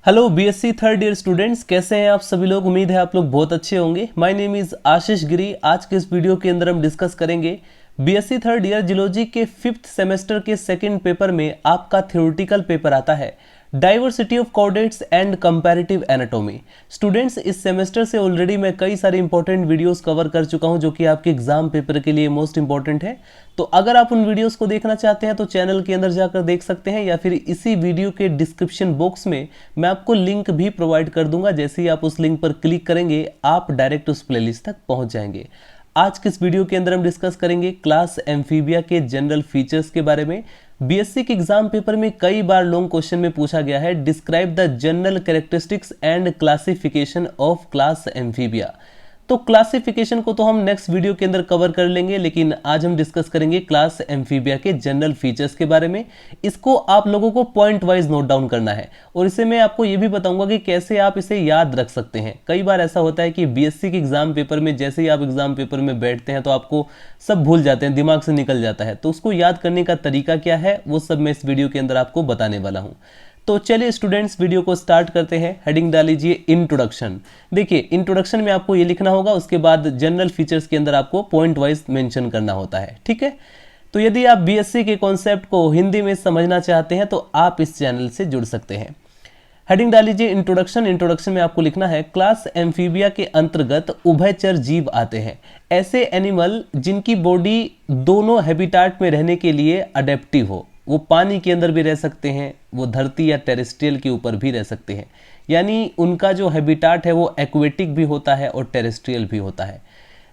Hello BSc third year students, कैसे हैं आप सभी लोग। उम्मीद है आप लोग बहुत अच्छे होंगे। माय नेम इज़ आशीष गिरी। आज के इस वीडियो के अंदर हम डिस्कस करेंगे बीएससी थर्ड ईयर जियोलॉजी के 5th सेमेस्टर के सेकंड पेपर में आपका थ्योरेटिकल पेपर आता है diversity of chordates and comparative anatomy. Students, इस सेमेस्टर से ऑलरेडी मैं कई सारे इंपॉर्टेंट वीडियोस कवर कर चुका हूं जो कि आपके एग्जाम पेपर के लिए मोस्ट इंपॉर्टेंट है। तो अगर आप उन वीडियोस को देखना चाहते हैं तो चैनल के अंदर जाकर देख सकते हैं, या फिर इसी वीडियो के डिस्क्रिप्शन बॉक्स में मैं आपको लिंक भी प्रोवाइड कर दूंगा। जैसे ही आप उस लिंक पर क्लिक करेंगे आप डायरेक्ट उस प्लेलिस्ट तक पहुंच जाएंगे। आज के इस वीडियो के अंदर हम डिस्कस करेंगे क्लास एम्फीबिया के जनरल फीचर्स के बारे में। बीएससी के एग्जाम पेपर में कई बार लॉन्ग क्वेश्चन में पूछा गया है, describe the general characteristics and classification of class amphibia. तो क्लासिफिकेशन को तो हम नेक्स्ट वीडियो के अंदर कवर कर लेंगे, लेकिन आज हम डिस्कस करेंगे क्लास एम्फीबिया के जनरल फीचर्स के बारे में। इसको आप लोगों को पॉइंट वाइज नोट डाउन करना है और इसे मैं आपको ये भी बताऊंगा कि कैसे आप इसे याद रख सकते हैं। कई बार ऐसा होता है कि बीएससी के एग्जाम पेपर में जैसे ही आप एग्जाम पेपर में बैठते हैं तो आपको सब भूल जाते हैं, दिमाग से निकल जाता है। तो उसको याद करने का तरीका क्या है वो सब मैं इस वीडियो के अंदर आपको बताने वाला हूँ। तो चलिए स्टूडेंट्स, वीडियो को स्टार्ट करते हैं। हेडिंग डाल लीजिए इंट्रोडक्शन। देखिए, इंट्रोडक्शन में आपको ये लिखना होगा, उसके बाद जनरल फीचर्स के अंदर आपको पॉइंट वाइज मेंशन करना होता है, ठीक है। तो यदि आप बीएससी के कॉन्सेप्ट को हिंदी में समझना चाहते हैं तो आप इस चैनल से जुड़ सकते हैं। हेडिंग डाल लीजिए इंट्रोडक्शन। इंट्रोडक्शन में आपको लिखना है क्लास एम्फीबिया के अंतर्गत उभयचर जीव आते हैं, ऐसे एनिमल जिनकी बॉडी दोनों हैबिटाट में रहने के लिए अडेप्टिव हो। वो पानी के अंदर भी रह सकते हैं, वो धरती या टेरेस्ट्रियल के ऊपर भी रह सकते हैं, यानी उनका जो हैबिटाट है वो एक्वेटिक भी होता है और टेरेस्ट्रियल भी होता है।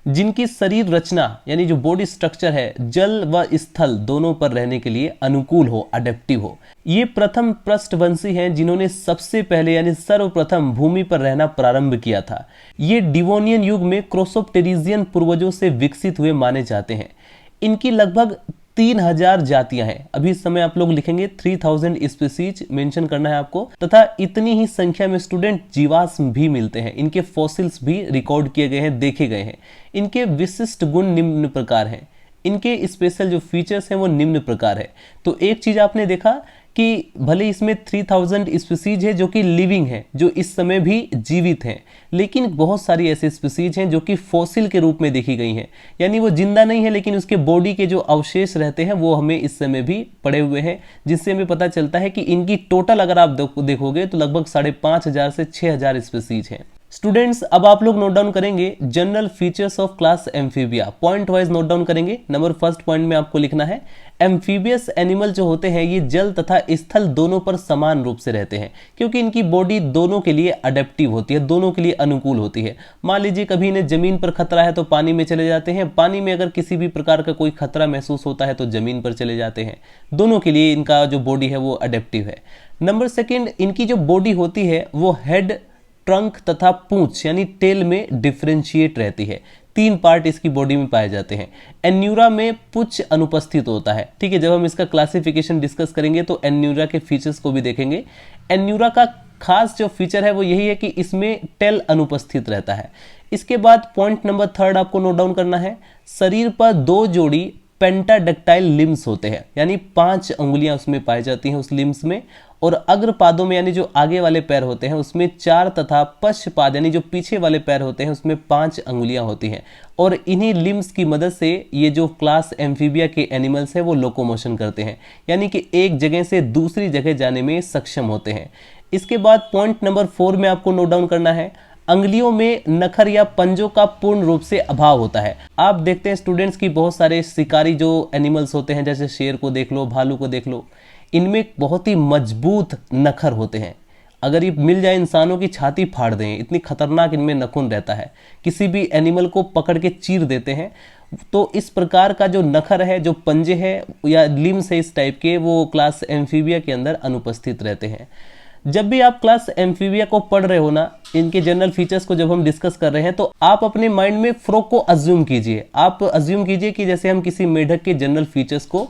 जिनकी शरीर रचना यानी जो बॉडी स्ट्रक्चर है जल व स्थल दोनों पर रहने के लिए अनुकूल हो, अडेप्टिव हो। ये प्रथम पृष्ठवंशी हैं जिन्होंने सबसे पहले यानी सर्वप्रथम भूमि पर रहना प्रारंभ किया था। ये डिवोनियन युग में क्रोसोप्टेरिजियन पूर्वजों से विकसित हुए माने जाते हैं। इनकी लगभग 3000 जातियां हैं। अभी इस समय आप लोग लिखेंगे 3000 स्पीसीज मेंशन करना है आपको, तथा इतनी ही संख्या में स्टूडेंट जीवाश्म भी मिलते हैं। इनके फॉसिल्स भी रिकॉर्ड किए गए हैं, देखे गए हैं। इनके विशिष्ट गुण निम्न प्रकार हैं। इनके स्पेशल जो फीचर्स हैं वो निम्न प्रकार है। तो एक चीज आपने देखा कि भले इसमें 3000 स्पीसीज है जो कि लिविंग है, जो इस समय भी जीवित हैं, लेकिन बहुत सारी ऐसे स्पीसीज हैं जो कि फॉसिल के रूप में देखी गई हैं, यानी वो जिंदा नहीं है लेकिन उसके बॉडी के जो अवशेष रहते हैं वो हमें इस समय भी पड़े हुए हैं, जिससे हमें पता चलता है कि इनकी टोटल अगर आप देखोगे तो लगभग 5500 से 6000 स्पीसीज हैं। स्टूडेंट्स, अब आप लोग नोट डाउन करेंगे general features of class amphibia, point wise note down करेंगे। नंबर फर्स्ट पॉइंट में आपको लिखना है एम्फीबियस एनिमल जो होते हैं ये जल तथा स्थल दोनों पर समान रूप से रहते हैं, क्योंकि इनकी बॉडी दोनों के लिए अडेप्टिव होती है, दोनों के लिए अनुकूल होती है। मान लीजिए कभी इन्हें जमीन पर खतरा है तो पानी में चले जाते हैं, पानी में अगर किसी भी प्रकार का कोई खतरा महसूस होता है तो जमीन पर चले जाते हैं। दोनों के लिए इनका जो बॉडी है वो अडेप्टिव है। नंबर सेकेंड, इनकी जो बॉडी होती है वो हेड, ट्रंक तथा पूंछ यानी टेल में डिफरेंशिएट रहती है। 3 पार्ट इसकी बॉडी में पाए जाते हैं। एन्यूरा में पुच्छ अनुपस्थित होता है, ठीक है। जब हम इसका क्लासिफिकेशन डिस्कस करेंगे तो एन्यूरा के फीचर्स को भी देखेंगे। एन्यूरा का खास जो फीचर है वो यही है कि इसमें टेल अनुपस्थित रहता है। इसके बाद पॉइंट नंबर थर्ड आपको नोट डाउन करना है, शरीर पर 2 जोड़ी पेंटाडक्टाइल लिम्स होते हैं, यानी 5 अंगुलियां उसमें पाई जाती हैं उस लिम्स में, और अग्र पादों में यानी जो आगे वाले पैर होते हैं उसमें 4 तथा पश्च पाद यानी जो पीछे वाले पैर होते हैं उसमें 5 अंगुलियां होती हैं। और इन्हीं लिम्स की मदद से ये जो क्लास एम्फीबिया के एनिमल्स हैं वो लोकोमोशन करते हैं, यानी कि एक जगह से दूसरी जगह जाने में सक्षम होते हैं। इसके बाद पॉइंट नंबर 4 में आपको नोट डाउन करना है अंगुलियों में नखर या पंजों का पूर्ण रूप से अभाव होता है। आप देखते हैं स्टूडेंट्स की बहुत सारे शिकारी जो एनिमल्स होते हैं, जैसे शेर को देख लो, भालू को देख लो, इनमें बहुत ही मजबूत नखर होते हैं। अगर ये मिल जाए इंसानों की छाती फाड़ दें, इतनी खतरनाक इनमें नखून रहता है, किसी भी एनिमल को पकड़ के चीर देते हैं। तो इस प्रकार का जो नखर है, जो पंजे है या लिम्स है इस टाइप के, वो क्लास एम्फीबिया के अंदर अनुपस्थित रहते हैं। जब भी आप क्लास एम्फीबिया को पढ़ रहे हो ना, इनके जनरल फीचर्स को जब हम डिस्कस कर रहे हैं तो आप अपने माइंड में फ्रॉग को अज्यूम कीजिए। आप अज्यूम कीजिए कि जैसे हम किसी मेढक के जनरल फीचर्स को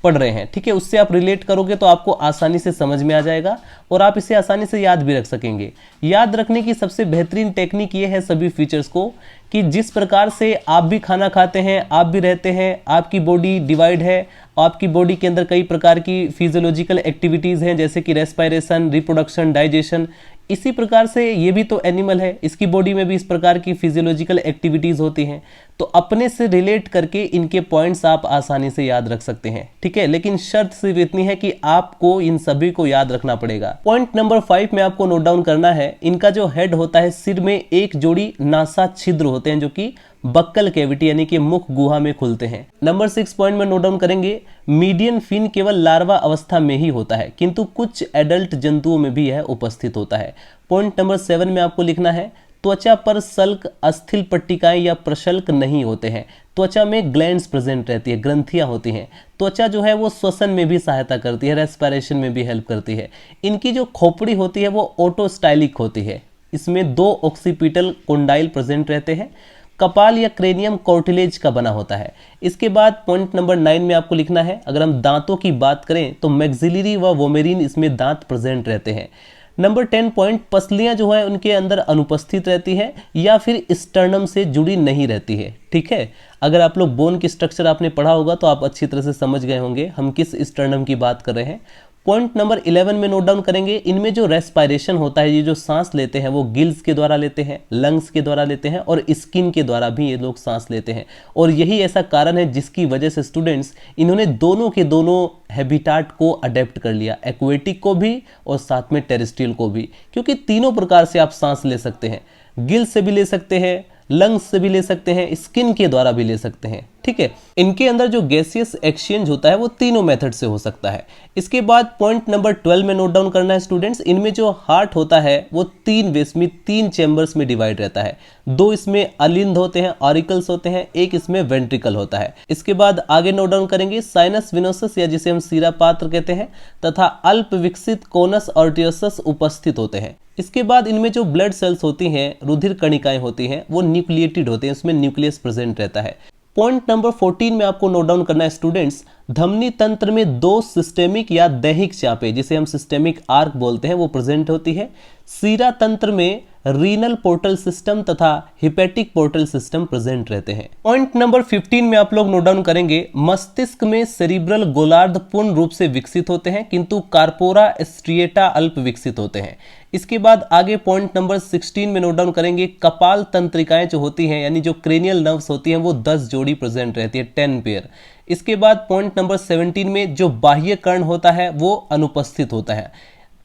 पढ़ रहे हैं, ठीक है, उससे आप रिलेट करोगे तो आपको आसानी से समझ में आ जाएगा और आप इसे आसानी से याद भी रख सकेंगे। याद रखने की सबसे बेहतरीन टेक्निक ये है सभी फीचर्स को कि जिस प्रकार से आप भी खाना खाते हैं, आप भी रहते हैं, आपकी बॉडी डिवाइड है, आपकी बॉडी के अंदर कई प्रकार की फिजियोलॉजिकल एक्टिविटीज़ हैं जैसे कि रेस्पिरेशन, रिप्रोडक्शन, डाइजेशन। इसी प्रकार से ये भी तो एनिमल है, इसकी बॉडी में भी इस प्रकार की फिजियोलॉजिकल एक्टिविटीज़ होती हैं। तो अपने से रिलेट करके इनके पॉइंट्स आप आसानी से याद रख सकते हैं, ठीक है, लेकिन शर्त सिर्फ इतनी है कि आपको इन सभी को याद रखना पड़ेगा। पॉइंट नंबर 5 में आपको नोट डाउन करना है, इनका जो हेड होता है सिर में एक जोड़ी नासा छिद्र होते हैं जो कि बक्कल कैविटी यानी कि मुख गुहा में खुलते हैं। नंबर 6 पॉइंट में नोट डाउन करेंगे, मीडियन फिन केवल लार्वा अवस्था में ही होता है किंतु कुछ एडल्ट जंतुओं में भी यह उपस्थित होता है। पॉइंट नंबर 7 में आपको लिखना है, त्वचा पर सल्क, अस्थिल पट्टिकाएं या प्रशल्क नहीं होते हैं। त्वचा में ग्लैंड्स प्रेजेंट रहती है, ग्रंथियां होती हैं। त्वचा जो है वो श्वसन में भी सहायता करती है, रेस्पिरेशन में भी हेल्प करती है। इनकी जो खोपड़ी होती है वो ऑटोस्टाइलिक होती है, इसमें 2 ऑक्सीपिटल कोंडाइल प्रेजेंट रहते हैं। कपाल या क्रेनियम कार्टिलेज का बना होता है। इसके बाद पॉइंट नंबर 9 में आपको लिखना है, अगर हम दांतों की बात करें तो मैक्सिलरी व वोमेरिन इसमें दांत प्रेजेंट रहते हैं। नंबर 10 पॉइंट, पसलियां जो है उनके अंदर अनुपस्थित रहती है या फिर स्टर्नम से जुड़ी नहीं रहती है, ठीक है। अगर आप लोग बोन की स्ट्रक्चर आपने पढ़ा होगा तो आप अच्छी तरह से समझ गए होंगे हम किस स्टर्नम की बात कर रहे हैं। पॉइंट नंबर 11 में नोट डाउन करेंगे, इनमें जो रेस्पिरेशन होता है, ये जो सांस लेते हैं वो गिल्स के द्वारा लेते हैं, लंग्स के द्वारा लेते हैं और स्किन के द्वारा भी ये लोग सांस लेते हैं। और यही ऐसा कारण है जिसकी वजह से स्टूडेंट्स इन्होंने दोनों के दोनों हैबिटाट को अडेप्ट कर लिया, एक्वेटिक को भी और साथ में टेरेस्ट्रियल को भी, क्योंकि तीनों प्रकार से आप सांस ले सकते हैं, गिल्स से भी ले सकते हैं, लंग्स से भी ले सकते हैं, स्किन के द्वारा भी ले सकते हैं, ठीक है। इनके अंदर जो गैसियस एक्सचेंज होता है वो तीनों मेथड से हो सकता है। इसके बाद पॉइंट नंबर 12 में नोट डाउन करना है स्टूडेंट्स, इनमें जो हार्ट होता है वो 3 वेस में 3 चैम्बर्स में डिवाइड रहता है। 2 इसमें अलिंद होते हैं, ऑरिकल्स होते हैं, 1 इसमें वेंट्रिकल होता है। इसके बाद आगे नोट डाउन करेंगे, साइनस विनोसस या जिसे हम सीरा पात्र कहते हैं तथा अल्प विकसित कोनस आर्टियोसस उपस्थित होते हैं। इसके बाद इनमें जो ब्लड सेल्स होती हैं, रुधिर कणिकाएं होती हैं, वो न्यूक्लिएटेड होते हैं, उसमें न्यूक्लियस प्रेजेंट रहता है। पॉइंट नंबर 14 में आपको नोट डाउन करना है स्टूडेंट्स, धमनी तंत्र में 2 सिस्टेमिक या दैहिक चापें जिसे हम सिस्टेमिक आर्क बोलते हैं वो प्रेजेंट होती है। सीरा तंत्र में रीनल पोर्टल सिस्टम तथा हिपेटिक पोर्टल सिस्टम प्रेजेंट रहते हैं। पॉइंट नंबर 15 में आप लोग नोट डाउन करेंगे, मस्तिष्क में सेरिब्रल गोलार्ध पूर्ण रूप से विकसित होते हैं किंतु कार्पोरा स्ट्रिएटा अल्प विकसित होते हैं। इसके बाद आगे पॉइंट नंबर 16 में नोट डाउन करेंगे, कपाल तंत्रिकाएं जो होती हैं यानी जो क्रेनियल नर्व्स होती हैं वो 10 जोड़ी प्रेजेंट रहती है, 10 पेयर। इसके बाद पॉइंट नंबर 17 में जो बाह्य कर्ण होता है वो अनुपस्थित होता है।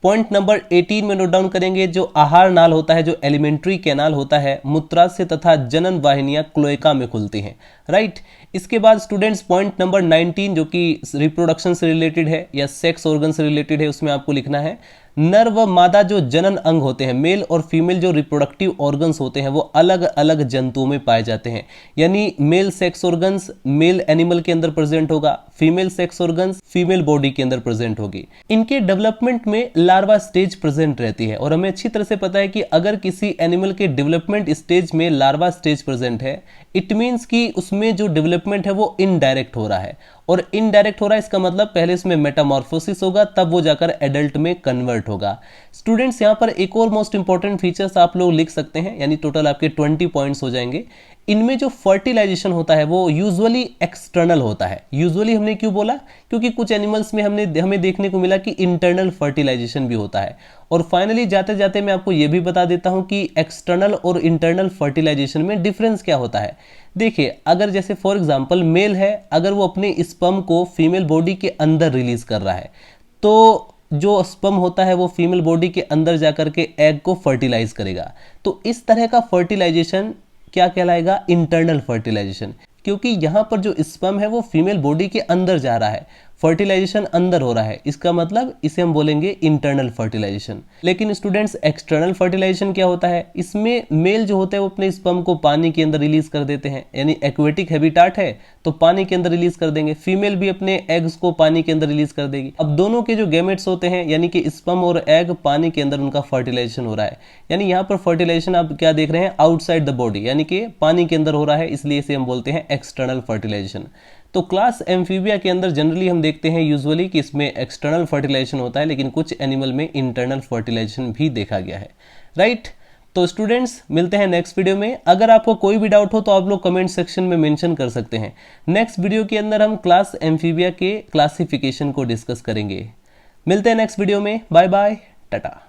पॉइंट नंबर 18 में नोट डाउन करेंगे, जो आहार नाल होता है, जो एलिमेंट्री कैनाल होता है, मूत्राशय तथा जनन वाहिनियां क्लोएका में खुलती हैं, राइट। इसके बाद स्टूडेंट्स पॉइंट नंबर 19 जो कि रिप्रोडक्शन से रिलेटेड है या सेक्स ऑर्गन से रिलेटेड है, उसमें आपको लिखना है, नर व मादा जो जनन अंग होते हैं, मेल और फीमेल जो रिप्रोडक्टिव ऑर्गन्स होते हैं वो अलग अलग जंतुओं में पाए जाते हैं। यानी male sex organs male animal के अंदर प्रेजेंट होगा, female sex organs female body के अंदर प्रेजेंट होगी। इनके डेवलपमेंट में लार्वा स्टेज प्रेजेंट रहती है और हमें अच्छी तरह से पता है कि अगर किसी एनिमल के डेवलपमेंट स्टेज में लार्वा स्टेज प्रेजेंट है, इट मीन्स कि उसमें जो डेवलपमेंट है वो इनडायरेक्ट हो रहा है। और इनडायरेक्ट हो रहा है इसका मतलब पहले इसमें मेटामॉर्फोसिस होगा तब वो जाकर एडल्ट में कन्वर्ट होगा। स्टूडेंट्स यहाँ पर एक और मोस्ट इंपॉर्टेंट फीचर्स आप लोग लिख सकते हैं, यानी टोटल आपके 20 पॉइंट्स हो जाएंगे। इनमें जो फर्टिलाइजेशन होता है वो यूजुअली एक्सटर्नल होता है। यूजुअली हमने क्यों बोला, क्योंकि कुछ एनिमल्स में हमें देखने को मिला कि इंटरनल फर्टिलाइजेशन भी होता है। और फाइनली जाते जाते मैं आपको ये भी बता देता हूं कि एक्सटर्नल और इंटरनल फर्टिलाइजेशन में डिफरेंस क्या होता है। देखिए, अगर जैसे फॉर एग्जांपल मेल है, अगर वो अपने स्पर्म को फीमेल बॉडी के अंदर रिलीज कर रहा है तो जो स्पर्म होता है वो फीमेल बॉडी के अंदर जाकर के एग को फर्टिलाइज करेगा। तो इस तरह का फर्टिलाइजेशन क्या कहलाएगा, इंटरनल फर्टिलाइजेशन, क्योंकि यहां पर जो स्पर्म है वो फीमेल बॉडी के अंदर जा रहा है, फर्टिलाइजेशन अंदर हो रहा है, इसका मतलब इसे हम बोलेंगे इंटरनल फर्टिलाइजेशन। लेकिन स्टूडेंट्स एक्सटर्नल फर्टिलाइजेशन क्या होता है, इसमें मेल जो होता है वो अपने स्पर्म को पानी के अंदर रिलीज कर देते हैं, यानी एक्वेटिक हैबिटाट है तो पानी के अंदर रिलीज कर देंगे, फीमेल भी अपने एग्स को पानी के अंदर रिलीज कर देगी। अब दोनों के जो गैमेट्स होते हैं यानी कि स्पर्म और एग, पानी के अंदर उनका फर्टिलाइजेशन हो रहा है। यानी यहाँ पर फर्टिलाइजेशन आप क्या देख रहे हैं, आउटसाइड द बॉडी, यानी कि पानी के अंदर हो रहा है, इसलिए इसे हम बोलते हैं एक्सटर्नल फर्टिलाइजेशन। तो क्लास एम्फीबिया के अंदर जनरली हम देखते हैं यूजुअली कि इसमें एक्सटर्नल फर्टिलाइजेशन होता है, लेकिन कुछ एनिमल में इंटरनल फर्टिलाइजेशन भी देखा गया है, राइट। तो स्टूडेंट्स मिलते हैं नेक्स्ट वीडियो में। अगर आपको कोई भी डाउट हो तो आप लोग कमेंट सेक्शन में मेंशन कर सकते हैं। नेक्स्ट वीडियो के अंदर हम क्लास एम्फीबिया के क्लासिफिकेशन को डिस्कस करेंगे। मिलते हैं नेक्स्ट वीडियो में। Bye bye, Tata.